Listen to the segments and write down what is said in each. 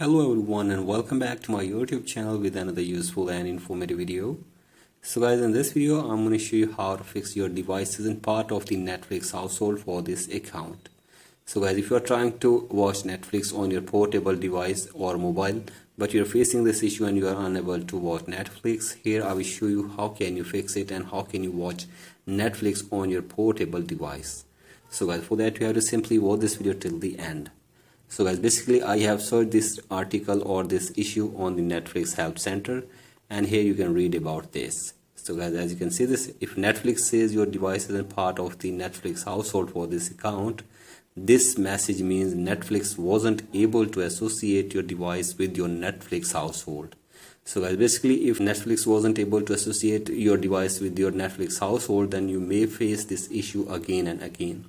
Hello everyone and welcome back to my YouTube channel with another useful and informative video. So guys, in this video I'm going to show you how to fix your device isn't part of the Netflix household for this account. So guys, if you are trying to watch Netflix on your portable device or mobile but you're facing this issue and you are unable to watch Netflix, here I will show you how can you fix it and how can you watch Netflix on your portable device. So guys, for that you have to simply watch this video till the end. So guys, basically I have searched this article or this issue on the Netflix Help Center, and here you can read about this. So guys, as you can see this, if Netflix says your device isn't part of the Netflix household for this account, this message means Netflix wasn't able to associate your device with your Netflix household. So guys, basically if Netflix wasn't able to associate your device with your Netflix household, then you may face this issue again and again.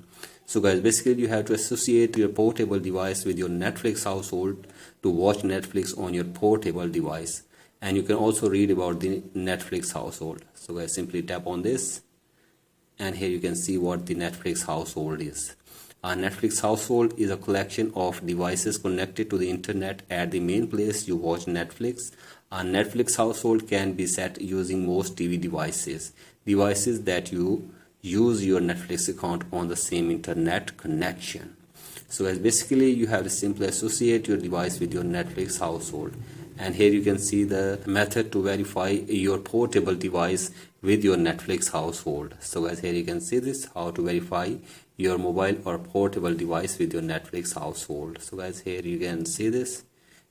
So guys, basically you have to associate your portable device with your Netflix household to watch Netflix on your portable device. And you can also read about the Netflix household. So guys, simply tap on this and here you can see what the Netflix household is. A Netflix household is a collection of devices connected to the internet at the main place you watch Netflix. A Netflix household can be set using most TV devices that you use your Netflix account on the same internet connection. So as basically you have to simply associate your device with your Netflix household, and here you can see the method to verify your portable device with your Netflix household. So as here you can see this, how to verify your mobile or portable device with your Netflix household. So guys, here you can see this,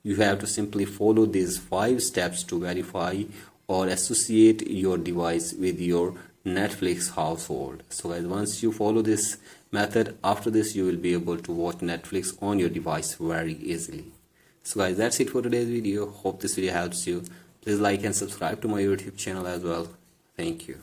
you have to simply follow these 5 steps to verify or associate your device with your Netflix household. So guys, once you follow this method, after this you will be able to watch Netflix on your device very easily. So guys, that's it for today's video. Hope this video helps you. Please like and subscribe to my YouTube channel as well. Thank you.